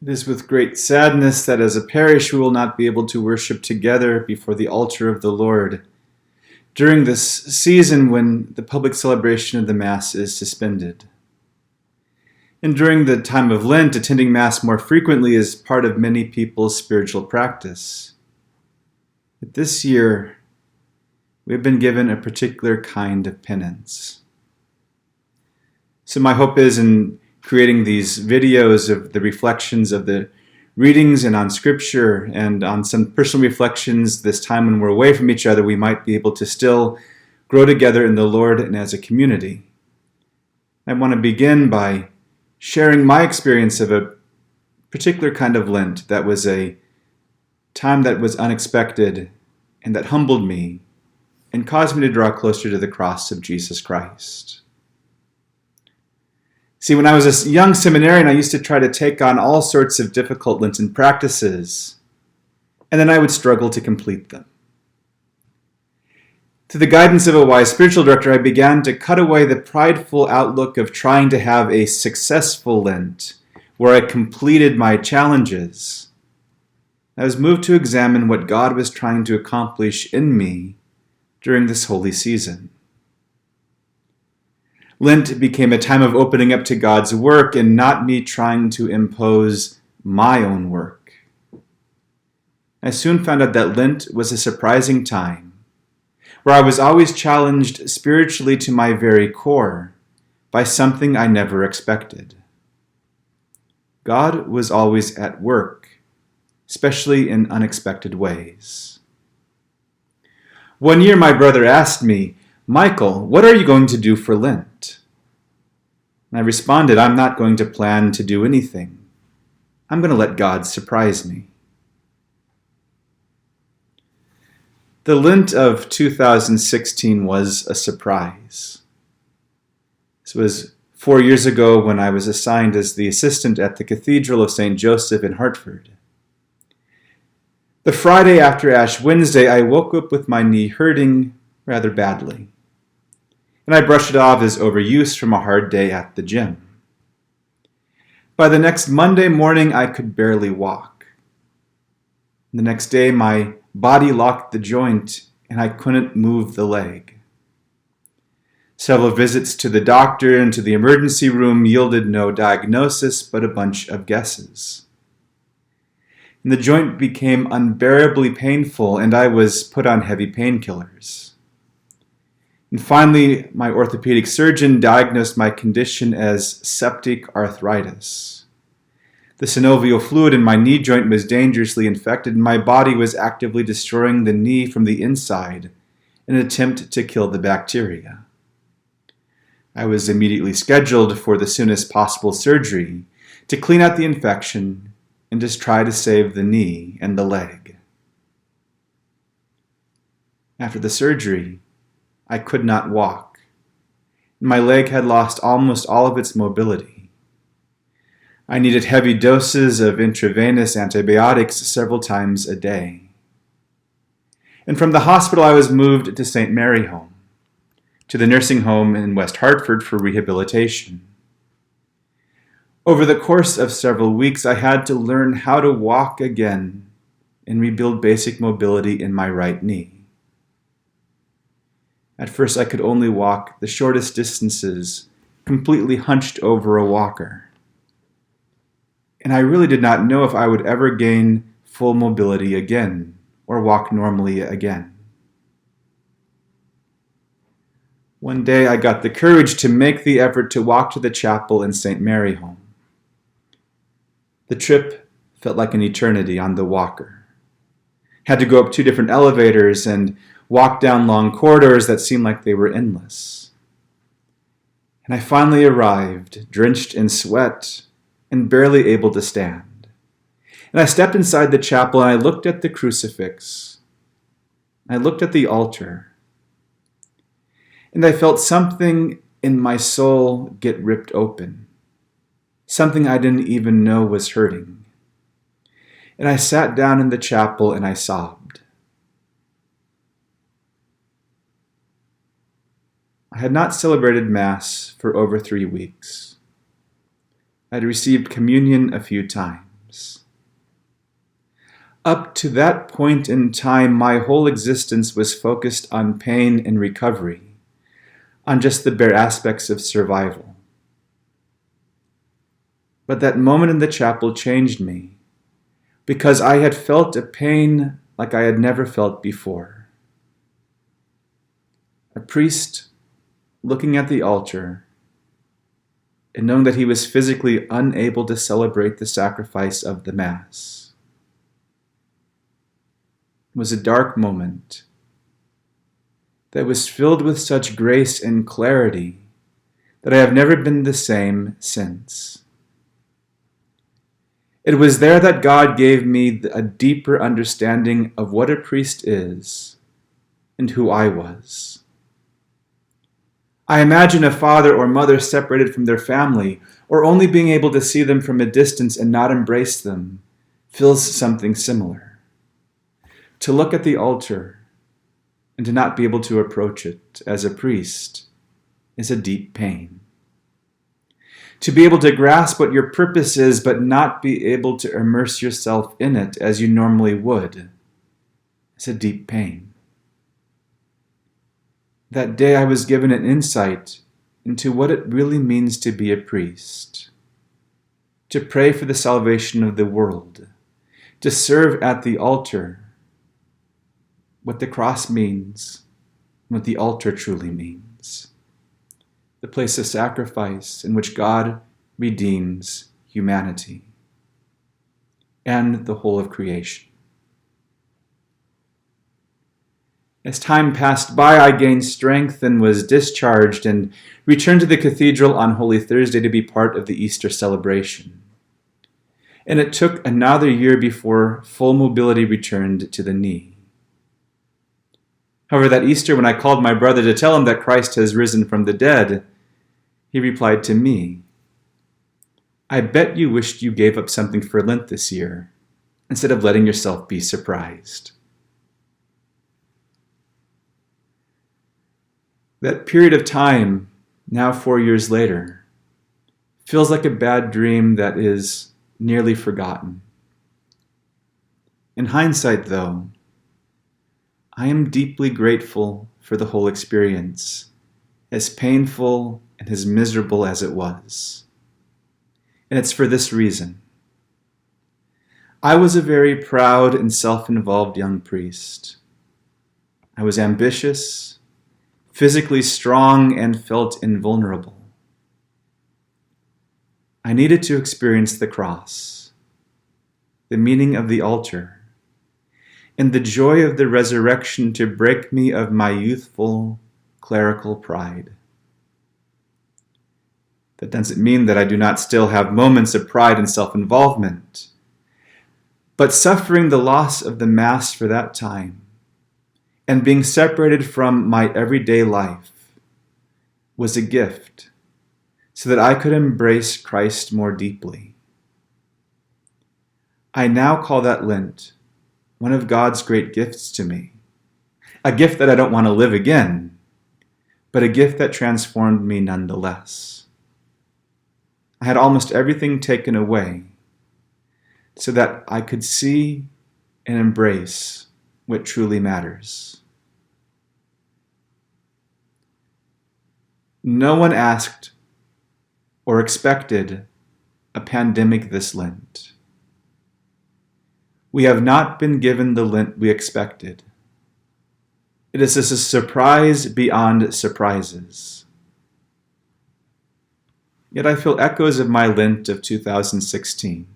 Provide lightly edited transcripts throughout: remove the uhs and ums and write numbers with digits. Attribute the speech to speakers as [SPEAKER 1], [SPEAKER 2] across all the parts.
[SPEAKER 1] It is with great sadness that as a parish we will not be able to worship together before the altar of the Lord during this season when the public celebration of the Mass is suspended. And during the time of Lent, attending Mass more frequently is part of many people's spiritual practice. But this year, we have been given a particular kind of penance. So my hope is in creating these videos of the reflections of the readings and on Scripture and on some personal reflections this time when we're away from each other, we might be able to still grow together in the Lord and as a community. I want to begin by sharing my experience of a particular kind of Lent that was a time that was unexpected and that humbled me and caused me to draw closer to the cross of Jesus Christ. See, when I was a young seminarian, I used to try to take on all sorts of difficult Lenten practices, and then I would struggle to complete them. Through the guidance of a wise spiritual director, I began to cut away the prideful outlook of trying to have a successful Lent, where I completed my challenges. I was moved to examine what God was trying to accomplish in me during this holy season. Lent became a time of opening up to God's work and not me trying to impose my own work. I soon found out that Lent was a surprising time, where I was always challenged spiritually to my very core by something I never expected. God was always at work, especially in unexpected ways. One year my brother asked me, "Michael, what are you going to do for Lent?" And I responded, "I'm not going to plan to do anything. I'm going to let God surprise me." The Lent of 2016 was a surprise. This was 4 years ago when I was assigned as the assistant at the Cathedral of St. Joseph in Hartford. The Friday after Ash Wednesday, I woke up with my knee hurting rather badly, and I brushed it off as overuse from a hard day at the gym. By the next Monday morning, I could barely walk. The next day, my body locked the joint, and I couldn't move the leg. Several visits to the doctor and to the emergency room yielded no diagnosis, but a bunch of guesses. And the joint became unbearably painful, and I was put on heavy painkillers. And finally, my orthopedic surgeon diagnosed my condition as septic arthritis. The synovial fluid in my knee joint was dangerously infected, and my body was actively destroying the knee from the inside in an attempt to kill the bacteria. I was immediately scheduled for the soonest possible surgery to clean out the infection and just try to save the knee and the leg. After the surgery, I could not walk. My leg had lost almost all of its mobility. I needed heavy doses of intravenous antibiotics several times a day. And from the hospital, I was moved to St. Mary Home, to the nursing home in West Hartford for rehabilitation. Over the course of several weeks, I had to learn how to walk again and rebuild basic mobility in my right knee. At first, I could only walk the shortest distances, completely hunched over a walker. And I really did not know if I would ever gain full mobility again, or walk normally again. One day, I got the courage to make the effort to walk to the chapel in St. Mary Home. The trip felt like an eternity on the walker. Had to go up 2 different elevators and walk down long corridors that seemed like they were endless. And I finally arrived, drenched in sweat and barely able to stand. And I stepped inside the chapel and I looked at the crucifix. I looked at the altar. And I felt something in my soul get ripped open. Something I didn't even know was hurting. And I sat down in the chapel and I sobbed. I had not celebrated Mass for over 3 weeks. I had received communion a few times. times. Up to that point in time, my whole existence was focused on pain and recovery, on just the bare aspects of survival. But that moment in the chapel changed me, because I had felt a pain like I had never felt before. A priest looking at the altar and knowing that he was physically unable to celebrate the sacrifice of the Mass. It was a dark moment that was filled with such grace and clarity that I have never been the same since. It was there that God gave me a deeper understanding of what a priest is and who I was. I imagine a father or mother separated from their family, or only being able to see them from a distance and not embrace them, feels something similar. To look at the altar and to not be able to approach it as a priest is a deep pain. To be able to grasp what your purpose is but not be able to immerse yourself in it as you normally would is a deep pain. That day I was given an insight into what it really means to be a priest, to pray for the salvation of the world, to serve at the altar, what the cross means, what the altar truly means, the place of sacrifice in which God redeems humanity and the whole of creation. As time passed by, I gained strength and was discharged and returned to the cathedral on Holy Thursday to be part of the Easter celebration. And it took another year before full mobility returned to the knee. However, that Easter, when I called my brother to tell him that Christ has risen from the dead, he replied to me, "I bet you wished you gave up something for Lent this year, instead of letting yourself be surprised." That period of time, now 4 years later, feels like a bad dream that is nearly forgotten. In hindsight, though, I am deeply grateful for the whole experience, as painful and as miserable as it was. And it's for this reason. I was a very proud and self-involved young priest. I was ambitious, physically strong, and felt invulnerable. I needed to experience the cross, the meaning of the altar, and the joy of the resurrection to break me of my youthful, clerical pride. That doesn't mean that I do not still have moments of pride and self-involvement, but suffering the loss of the Mass for that time and being separated from my everyday life was a gift so that I could embrace Christ more deeply. I now call that Lent one of God's great gifts to me, a gift that I don't want to live again, but a gift that transformed me nonetheless. I had almost everything taken away so that I could see and embrace what truly matters. No one asked or expected a pandemic this Lent. We have not been given the Lent we expected. It is a surprise beyond surprises. Yet I feel echoes of my Lent of 2016.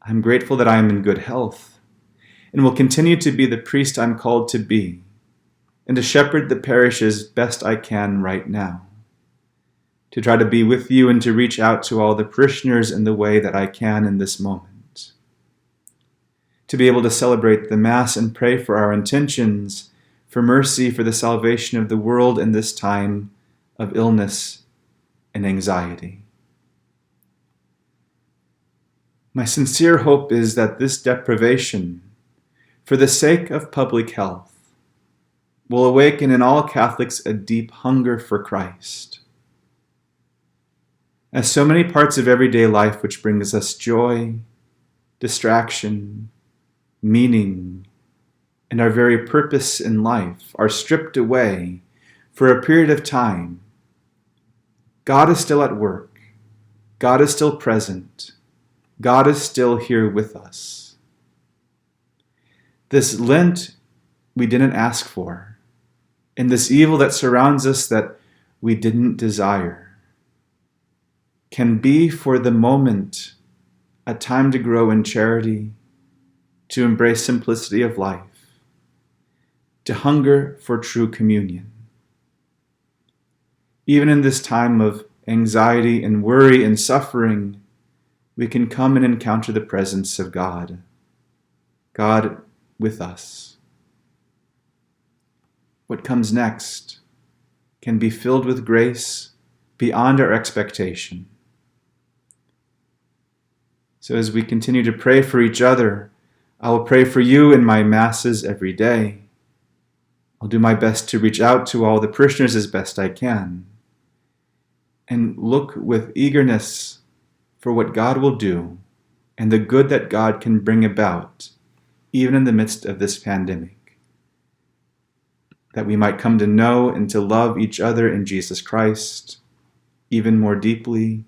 [SPEAKER 1] I'm grateful that I am in good health and will continue to be the priest I'm called to be and to shepherd the parish as best I can right now, to try to be with you and to reach out to all the parishioners in the way that I can in this moment, to be able to celebrate the Mass and pray for our intentions, for mercy, for the salvation of the world in this time of illness and anxiety. My sincere hope is that this deprivation, for the sake of public health, will awaken in all Catholics a deep hunger for Christ. as so many parts of everyday life which brings us joy, distraction, meaning, and our very purpose in life are stripped away for a period of time, God is still at work. God is still present. God is still here with us. This Lent we didn't ask for, and this evil that surrounds us that we didn't desire, can be for the moment a time to grow in charity, to embrace simplicity of life, to hunger for true communion. Even in this time of anxiety and worry and suffering, we can come and encounter the presence of God, God with us. What comes next can be filled with grace beyond our expectation. So as we continue to pray for each other, I will pray for you in my masses every day. I'll do my best to reach out to all the parishioners as best I can, and look with eagerness for what God will do and the good that God can bring about, even in the midst of this pandemic, that we might come to know and to love each other in Jesus Christ even more deeply